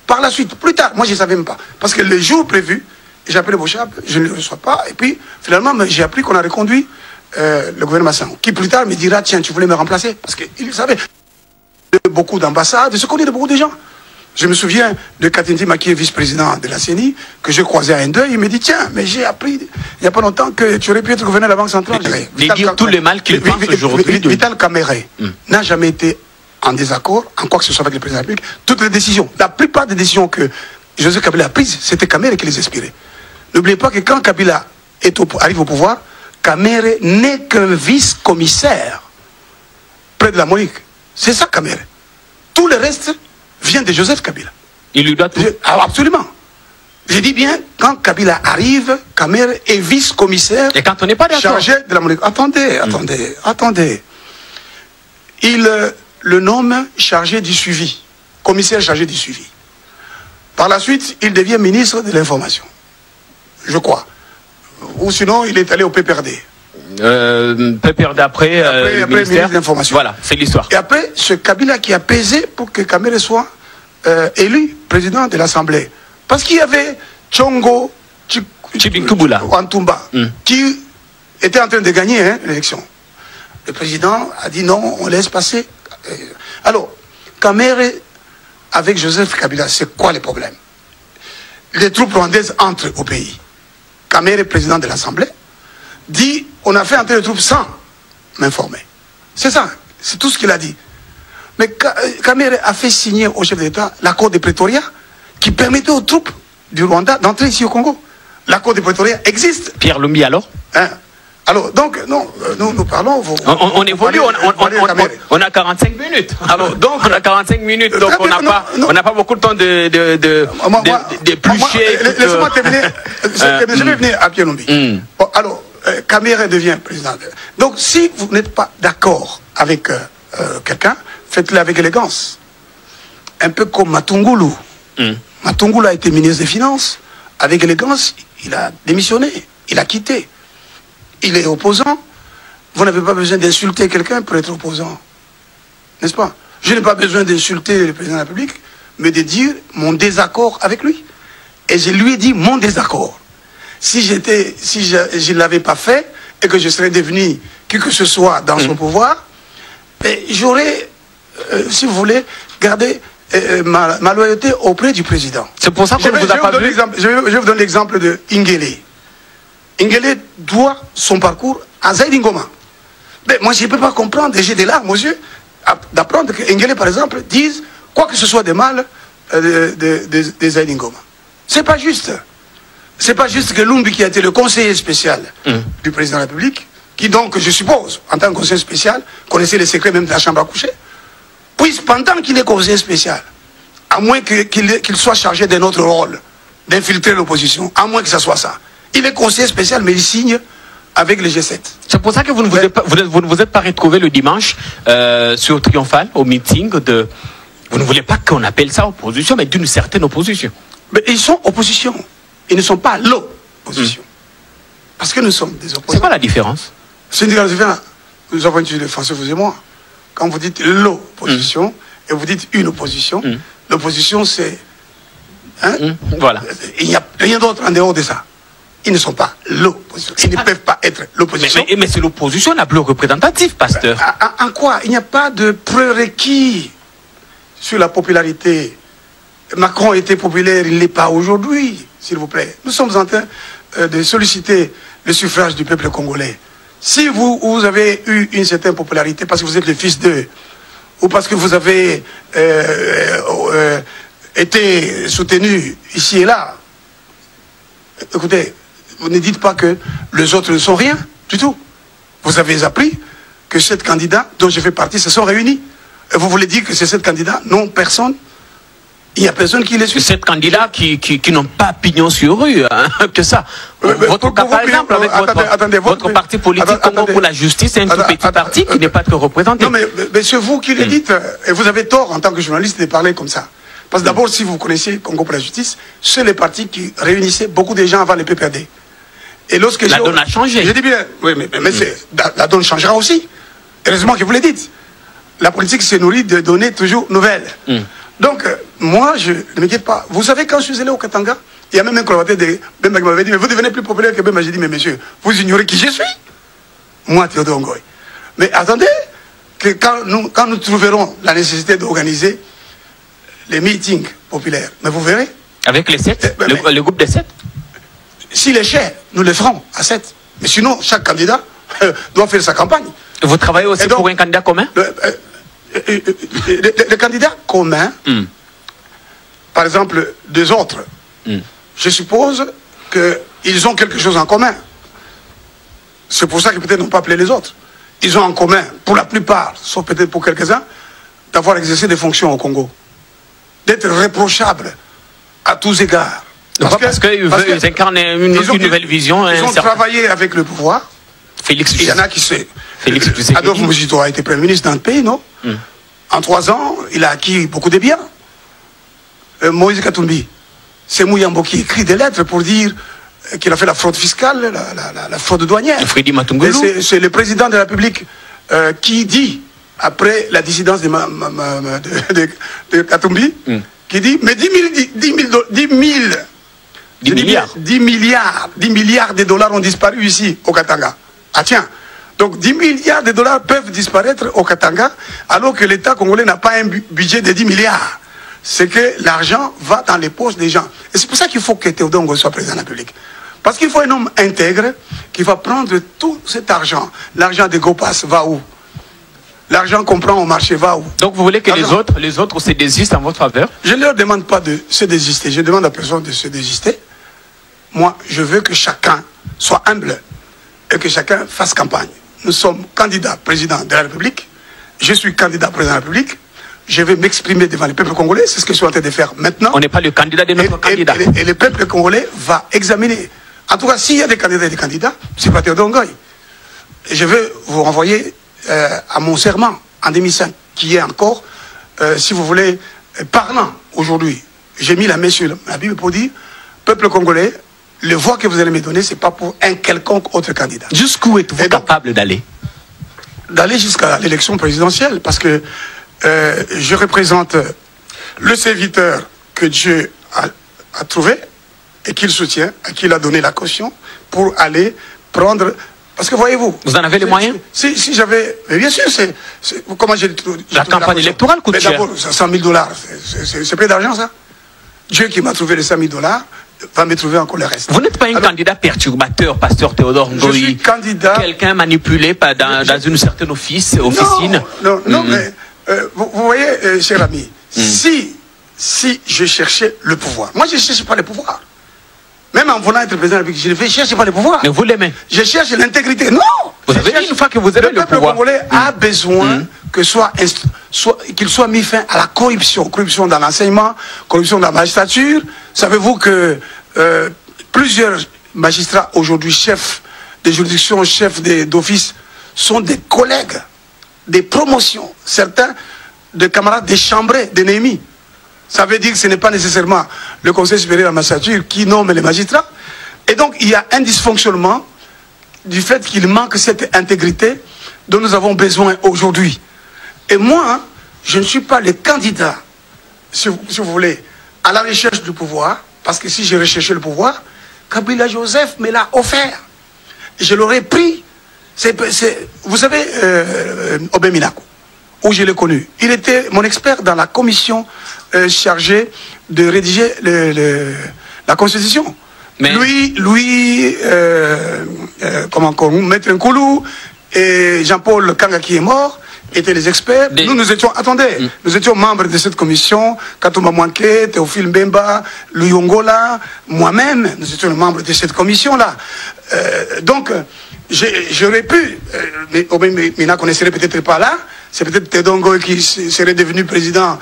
Par la suite, plus tard, moi je ne savais même pas. Parce que le jour prévu, j'ai appelé Bochap, je ne le reçois pas. Et puis, finalement, j'ai appris qu'on a reconduit le gouvernement Sango, qui plus tard me dira, tiens, tu voulais me remplacer. Parce qu'il savait de beaucoup d'ambassades, de se connaît de beaucoup de gens. Je me souviens de Katindi Maki, vice-président de la CENI, que je croisais à N2, il me dit, tiens, mais j'ai appris il n'y a pas longtemps que tu aurais pu être gouverneur de la Banque centrale. De dire tout le mal qu'il pense aujourd'hui. Vital Kamere n'a jamais été en désaccord, en quoi que ce soit avec le président de la République. Toutes les décisions, la plupart des décisions que Joseph Kabila a prises, c'était Kamere qui les inspirait. N'oubliez pas que quand Kabila arrive au pouvoir, Kamere n'est qu'un vice-commissaire près de la Monique. C'est ça Kamere. Tout le reste vient de Joseph Kabila. Il lui doit tout. Absolument. Je dis bien, quand Kabila arrive, Kamere est vice-commissaire. Et quand on n'est pas d'accord. Chargé de la Monique. Attendez. Il le nomme chargé du suivi. Commissaire chargé du suivi. Par la suite, il devient ministre de l'information. Je crois. Ou sinon, il est allé au PPRD. PPRD après ministre de l'Information. Voilà, c'est l'histoire. Et après, ce Kabila qui a pesé pour que Kamere soit élu président de l'Assemblée. Parce qu'il y avait Tchongo Chibinkubula Antumba qui était en train de gagner l'élection. Le président a dit non, on laisse passer. Alors, Kamere avec Joseph Kabila, c'est quoi le problème? Les troupes rwandaises entrent au pays. Kamere, président de l'Assemblée, dit on a fait entrer les troupes sans m'informer. C'est ça, c'est tout ce qu'il a dit. Mais Kamere a fait signer au chef d'État l'accord de Pretoria qui permettait aux troupes du Rwanda d'entrer ici au Congo. L'accord de Pretoria existe. Pierre Lumbi alors Alors, donc, non, nous parlons... On évolue, on a 45 minutes. Alors, donc, on a 45 minutes, donc on n'a pas beaucoup de temps d'éplucher. Laissez-moi terminer. Je vais venir à Pierre Lumbi. Alors, Kamere devient président. Donc, si vous n'êtes pas d'accord avec quelqu'un, faites-le avec élégance. Un peu comme Matungulu. Matungulu a été ministre des Finances. Avec élégance, il a démissionné. Il a quitté. Il est opposant. Vous n'avez pas besoin d'insulter quelqu'un pour être opposant. N'est-ce pas? Je n'ai pas besoin d'insulter le président de la République, mais de dire mon désaccord avec lui. Et je lui ai dit mon désaccord. Si je ne l'avais pas fait et que je serais devenu qui que ce soit dans son pouvoir, j'aurais, si vous voulez, gardé ma loyauté auprès du président. C'est pour ça qu'on ne vous a pas vu. Je vais vous donner l'exemple de Ingele. Ingele doit son parcours à Zaïd Ngoma. Mais moi, je ne peux pas comprendre, et j'ai des larmes aux yeux, d'apprendre que Ingele, par exemple, dise quoi que ce soit de mal de Zaïd Ngoma. C'est pas juste. C'est pas juste que Lumbi, qui a été le conseiller spécial du président de la République, qui donc, je suppose, en tant que conseiller spécial, connaissait les secrets même de la chambre à coucher, puisse, pendant qu'il est conseiller spécial, à moins qu'il soit chargé d'un autre rôle, d'infiltrer l'opposition, à moins que ce soit ça, il est conseiller spécial, mais il signe avec le G7. C'est pour ça que vous ne vous êtes pas retrouvé le dimanche sur Triomphal, au meeting de... Vous ne voulez pas qu'on appelle ça opposition, mais d'une certaine opposition. Mais ils sont opposition. Ils ne sont pas l'opposition. Parce que nous sommes des opposants. C'est quoi la différence? C'est une différence. Nous avons utilisé le français, vous et moi. Quand vous dites l'opposition, et vous dites une opposition, l'opposition c'est... Voilà. Il n'y a rien d'autre en dehors de ça. Ils ne sont pas l'opposition. Ils ne peuvent pas être l'opposition. Mais c'est l'opposition la plus représentative, pasteur. En quoi? Il n'y a pas de prérequis sur la popularité. Macron était populaire, il ne l'est pas aujourd'hui, s'il vous plaît. Nous sommes en train de solliciter le suffrage du peuple congolais. Si vous avez eu une certaine popularité parce que vous êtes le fils d'eux, ou parce que vous avez été soutenu ici et là, écoutez, vous ne dites pas que les autres ne sont rien du tout. Vous avez appris que 7 candidats dont je fais partie se sont réunis. Et vous voulez dire que ces 7 candidats n'ont personne? Il n'y a personne qui les suit. 7 candidats qui n'ont pas pignon sur rue, que ça. Votre cas, par exemple, avec votre parti politique Congo pour la justice, c'est un tout petit parti qui n'est pas très représenté. Non, mais c'est vous qui le dites, et vous avez tort en tant que journaliste de parler comme ça. Parce que d'abord, si vous connaissez Congo pour la justice, c'est les partis qui réunissaient beaucoup de gens avant les PPRD. Et lorsque la donne a changé. Je dis bien, oui, mais la donne changera aussi. Heureusement que vous le dites. La politique se nourrit de données toujours nouvelles. Donc, moi, je ne m'inquiète pas. Vous savez, quand je suis allé au Katanga, il y a même un collaborateur de Bemba qui m'avait dit, mais vous devenez plus populaire que Bemba. J'ai dit, mais monsieur, vous ignorez qui je suis? Moi, Théodore Ngoy. Mais attendez, que quand nous trouverons la nécessité d'organiser les meetings populaire. Mais vous verrez. Avec les 7, le groupe des 7? S'il est cher, nous le ferons à 7. Mais sinon, chaque candidat doit faire sa campagne. Vous travaillez aussi donc, pour un candidat commun? Le candidat commun, par exemple, des autres, je suppose qu'ils ont quelque chose en commun. C'est pour ça que peut-être n'ont pas appelé les autres. Ils ont en commun, pour la plupart, sauf peut-être pour quelques-uns, d'avoir exercé des fonctions au Congo. D'être réprochables à tous égards. Parce qu'ils incarnent une nouvelle vision. Ils ont travaillé avec le pouvoir. Il y en a qui se... Adolphe Mujito a été Premier ministre dans le pays, non? En 3 ans, il a acquis beaucoup de biens. Moïse Katumbi, c'est Mouyambo qui écrit des lettres pour dire qu'il a fait la fraude fiscale, la fraude douanière. C'est le président de la République qui dit, après la dissidence de Katumbi, qui dit, mais 10 milliards de dollars ont disparu ici, au Katanga. Ah tiens, donc 10 milliards de dollars peuvent disparaître au Katanga, alors que l'État congolais n'a pas un budget de 10 milliards. C'est que l'argent va dans les poches des gens. Et c'est pour ça qu'il faut que Théodore Ngoy soit président de la République. Parce qu'il faut un homme intègre qui va prendre tout cet argent. L'argent des GOPAS va où? L'argent qu'on prend au marché va où? Donc vous voulez que les autres se désistent en votre faveur? Je ne leur demande pas de se désister. Je demande à personne de se désister. Moi, je veux que chacun soit humble et que chacun fasse campagne. Nous sommes candidats président de la République. Je suis candidat président de la République. Je vais m'exprimer devant le peuple congolais. C'est ce que je suis en train de faire maintenant. On n'est pas le candidat de notre candidat. Et le peuple congolais va examiner. En tout cas, s'il y a des candidats et des candidats, c'est pas Théodore Ngoy. Et je veux vous renvoyer à mon serment en 2005, qui est encore, si vous voulez, parlant aujourd'hui. J'ai mis la main sur la Bible pour dire, peuple congolais, le voix que vous allez me donner, c'est pas pour un quelconque autre candidat. Jusqu'où êtes-vous capable d'aller? D'aller jusqu'à l'élection présidentielle, parce que je représente le serviteur que Dieu a trouvé et qu'il soutient, à qui il a donné la caution pour aller prendre... Parce que voyez-vous... Vous en avez les moyens? Si j'avais... Mais bien sûr, c'est... Comment j'ai... La campagne électorale coûte cher. Mais d'abord, 100 000 $, c'est peu d'argent, ça. Dieu qui m'a trouvé les 100 000 $ va me trouver encore le reste. Vous n'êtes pas un candidat perturbateur, pasteur Théodore Ngoy? Je suis candidat... Quelqu'un manipulé dans une certaine officine? Non, mais... vous voyez, cher ami, si je cherchais le pouvoir, moi je ne cherche pas le pouvoir. Même en voulant être président de la République, je ne cherche pas le pouvoir. Mais vous l'aimez? Je cherche l'intégrité. Non! Vous avez dit une fois que vous avez le pouvoir. Le peuple congolais a besoin qu'il soit mis fin à la corruption. Corruption dans l'enseignement, corruption dans la magistrature. Savez-vous que plusieurs magistrats aujourd'hui, chefs de juridiction, chefs d'office, sont des collègues, des promotions, certains des camarades des chambrés, d'ennemis. Ça veut dire que ce n'est pas nécessairement le Conseil supérieur de la magistrature qui nomme les magistrats. Et donc, il y a un dysfonctionnement du fait qu'il manque cette intégrité dont nous avons besoin aujourd'hui. Et moi, je ne suis pas le candidat, si vous voulez, à la recherche du pouvoir, parce que si j'ai recherché le pouvoir, Kabila Joseph me l'a offert. Je l'aurais pris. Vous savez, Obé Minaku, où je l'ai connu. Il était mon expert dans la commission chargée de rédiger la Constitution. Mais... Lui, Maître Nkoulou et Jean-Paul Kanga qui est mort étaient les experts. Nous étions, attendez, nous étions membres de cette commission. Katouma Mwanké, Théophile Mbemba, Louis Ongola, moi-même, nous étions membres de cette commission-là. Donc, j'aurais pu, mais Obé Minaku ne serait peut-être pas là. C'est peut-être Théodore Ngoy qui serait devenu président,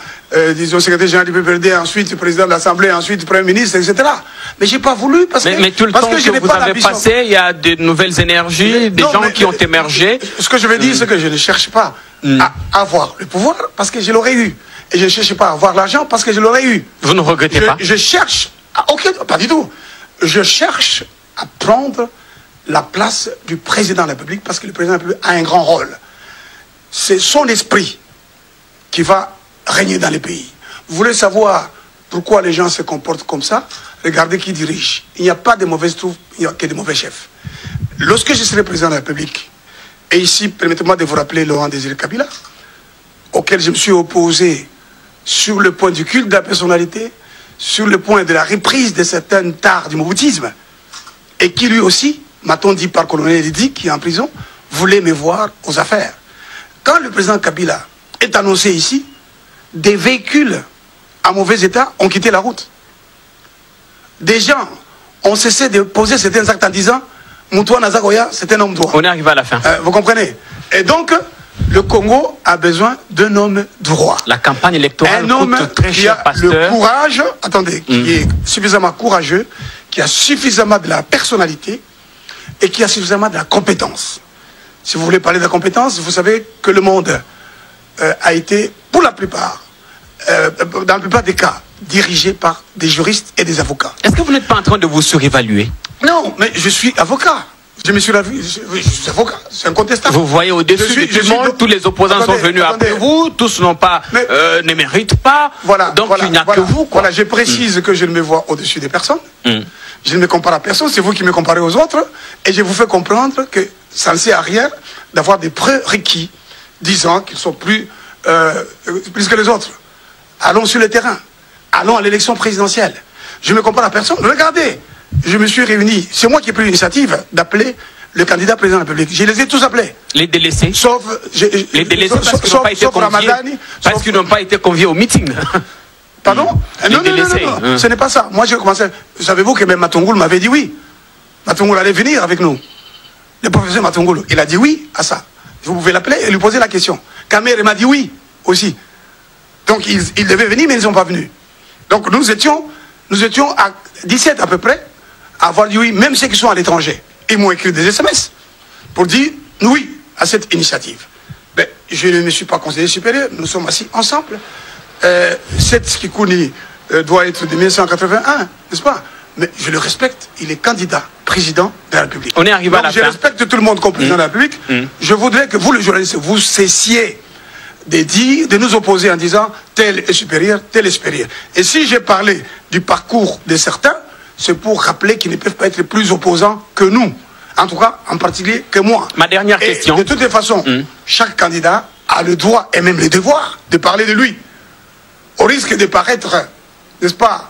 disons, secrétaire général du PPRD, ensuite président de l'Assemblée, ensuite Premier ministre, etc. Mais je n'ai pas voulu parce que... Mais tout le temps que vous avez passé, il y a de nouvelles énergies, des gens qui ont émergé. Ce que je veux dire, c'est que je ne cherche pas à avoir le pouvoir parce que je l'aurais eu. Et je ne cherche pas à avoir l'argent parce que je l'aurais eu. Vous ne regrettez pas? Je cherche... pas du tout. Je cherche à prendre la place du président de la République parce que le président de la République a un grand rôle. C'est son esprit qui va régner dans les pays. Vous voulez savoir pourquoi les gens se comportent comme ça? Regardez qui dirige. Il n'y a pas de mauvaises troupes, il n'y a que de mauvais chefs. Lorsque je serai président de la République, et ici, permettez-moi de vous rappeler Laurent Désiré Kabila, auquel je me suis opposé sur le point du culte de la personnalité, sur le point de la reprise de certaines tares du moboutisme, et qui lui aussi, m'a-t-on dit par colonel Eddy, qui est en prison, voulait me voir aux affaires. Quand le président Kabila est annoncé ici, des véhicules en mauvais état ont quitté la route. Des gens ont cessé de poser certains actes en disant Moutoua Nazagoya, c'est un homme droit. On est arrivé à la fin. Vous comprenez? Et donc, le Congo a besoin d'un homme droit. La campagne électorale un homme coûte très qui cher, a pasteur. le courage, attendez, qui est suffisamment courageux, qui a suffisamment de la personnalité et qui a suffisamment de la compétence. Si vous voulez parler de la compétence, vous savez que le monde a été, pour la plupart, dans la plupart des cas, dirigé par des juristes et des avocats. Est-ce que vous n'êtes pas en train de vous surévaluer? Non, mais je suis avocat. Je suis avocat, c'est incontestable. Vous voyez au-dessus de tout le monde, tous les opposants sont venus après vous, tous ne méritent pas, voilà, donc il n'y a que vous. Quoi. Voilà, je précise que je ne me vois au-dessus des personnes, je ne me compare à personne, c'est vous qui me comparez aux autres, et je vous fais comprendre que ça ne sert à rien d'avoir des prérequis disant qu'ils sont plus que les autres. Allons sur le terrain, allons à l'élection présidentielle. Je ne me compare à personne, regardez. Je me suis réuni, c'est moi qui ai pris l'initiative d'appeler le candidat président de la République. Je les ai tous appelés. Les délaissés? Sauf les délaissés parce qu'ils n'ont pas été conviés au meeting. Pardon? Non, ce n'est pas ça. Moi, j'ai commencé. Savez-vous que même Matungoul m'avait dit oui. Matungoul allait venir avec nous. Le professeur Matungoul, il a dit oui à ça. Vous pouvez l'appeler et lui poser la question. Kamer m'a dit oui aussi. Donc, ils devaient venir, mais ils ne sont pas venus. Donc, nous étions à 17 à peu près, à avoir dit oui, même ceux qui sont à l'étranger. Ils m'ont écrit des SMS pour dire oui à cette initiative. Mais je ne me suis pas considéré supérieur, nous sommes assis ensemble. Cette Skikouni doit être de 1981, n'est-ce pas? Mais je le respecte, il est candidat président de la République. On est arrivé à la fin. Je respecte tout le monde comme président de la République. Je voudrais que vous, les journalistes, vous cessiez de nous opposer en disant tel est supérieur, tel est supérieur. Et si j'ai parlé du parcours de certains, c'est pour rappeler qu'ils ne peuvent pas être plus opposants que nous. En tout cas, en particulier que moi. Ma dernière question. De toutes les façons, chaque candidat a le droit et même le devoir de parler de lui. Au risque de paraître, n'est-ce pas,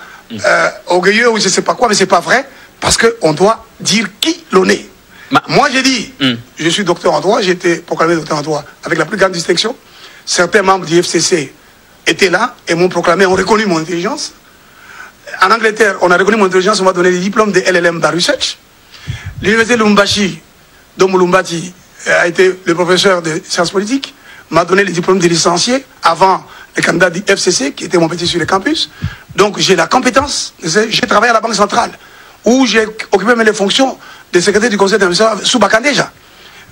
orgueilleux ou je ne sais pas quoi, mais ce n'est pas vrai, parce qu'on doit dire qui l'on est. Moi, j'ai dit, je suis docteur en droit, j'ai été proclamé docteur en droit avec la plus grande distinction. Certains membres du FCC étaient là et m'ont proclamé, ont reconnu mon intelligence. En Angleterre, on a reconnu mon intelligence, on m'a donné des diplômes de LLM dans Research. L'université Lumbashi, dont Mulumbati a été le professeur de sciences politiques, m'a donné les diplômes de licencié avant les candidats du FCC qui étaient mon petit sur le campus. Donc j'ai la compétence. J'ai travaillé à la Banque centrale où j'ai occupé même les fonctions de secrétaire du conseil d'administration sous Bakandeja.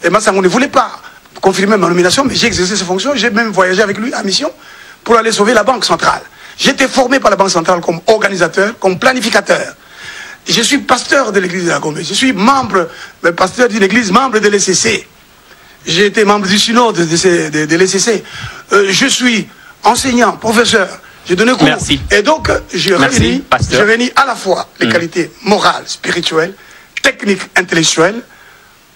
Et Massango ne voulait pas confirmer ma nomination, mais j'ai exercé ces fonctions. J'ai même voyagé avec lui en mission pour aller sauver la Banque centrale. J'étais formé par la Banque centrale comme organisateur, comme planificateur. Je suis pasteur de l'église de la Gombe. Je suis membre, pasteur d'une église, membre de l'ECC. J'ai été membre du synode de l'ECC. Je suis enseignant, professeur. J'ai donné cours. Merci. Et donc, je réunis à la fois les qualités morales, spirituelles, techniques, intellectuelles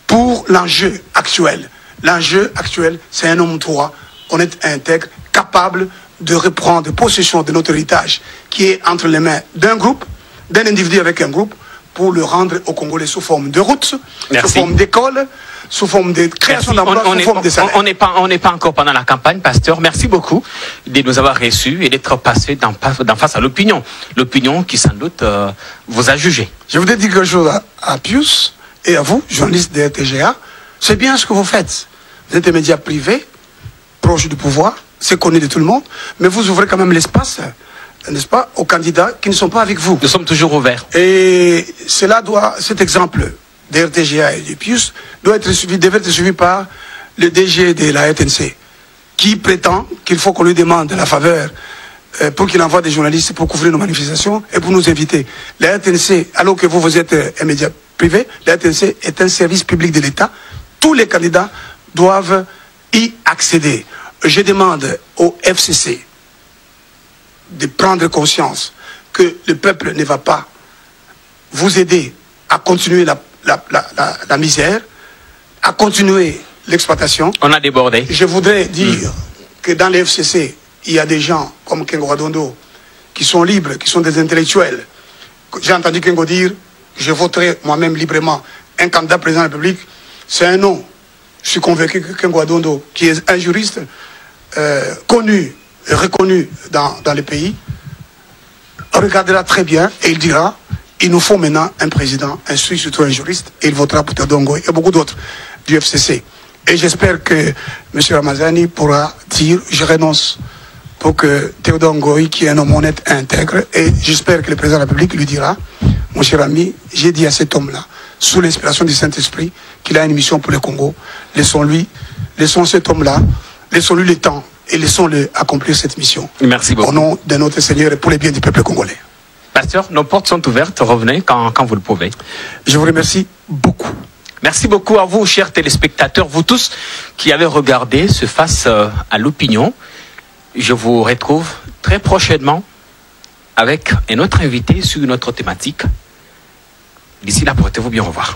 pour l'enjeu actuel. L'enjeu actuel, c'est un homme droit, honnête, intègre, capable de reprendre possession de notre héritage qui est entre les mains d'un groupe, d'un individu avec un groupe, pour le rendre aux Congolais sous forme de routes, sous forme d'écoles, sous forme de création d'emplois, sous forme de salaires. On n'est pas encore pendant la campagne, pasteur. Merci beaucoup de nous avoir reçus et d'être passé d'en face à l'opinion. L'opinion qui, sans doute, vous a jugé. Je voudrais dire quelque chose à Pius et à vous, journalistes de RTGA. C'est bien ce que vous faites. Vous êtes un média privé, proche du pouvoir, c'est connu de tout le monde, mais vous ouvrez quand même l'espace, n'est-ce pas, aux candidats qui ne sont pas avec vous. Nous sommes toujours ouverts. Et cet exemple de RTGA et de Pius devait être suivi par le DG de la RTNC, qui prétend qu'il faut qu'on lui demande la faveur pour qu'il envoie des journalistes pour couvrir nos manifestations et pour nous inviter. La RTNC, alors que vous êtes un média privé, la RTNC est un service public de l'État. Tous les candidats doivent y accéder. Je demande au FCC de prendre conscience que le peuple ne va pas vous aider à continuer la misère, à continuer l'exploitation. On a débordé. Je voudrais dire que dans les FCC, il y a des gens comme comme Kengo Wadondo, qui sont libres, qui sont des intellectuels. J'ai entendu Kengo dire, je voterai moi-même librement un candidat président de la République, c'est un non. Je suis convaincu que Kengo Wadondo, qui est un juriste connu et reconnu dans le pays, regardera très bien et il dira, il nous faut maintenant un président, un Suisse, surtout un juriste, et il votera pour Théodore Ngoy et beaucoup d'autres du FCC. Et j'espère que M. Ramazani pourra dire, je renonce pour que Théodore Ngoy, qui est un homme honnête et intègre, et j'espère que le président de la République lui dira, mon cher ami, j'ai dit à cet homme-là, sous l'inspiration du Saint-Esprit, qu'il a une mission pour le Congo, laissons cet homme-là, laissons-lui le temps et laissons-le accomplir cette mission. Merci beaucoup. Au nom de notre Seigneur et pour le bien du peuple congolais. Pasteur, nos portes sont ouvertes, revenez quand vous le pouvez. Je vous remercie beaucoup. Merci beaucoup à vous, chers téléspectateurs, vous tous qui avez regardé ce Face à l'opinion. Je vous retrouve très prochainement avec un autre invité sur une autre thématique. D'ici là, portez-vous bien, au revoir.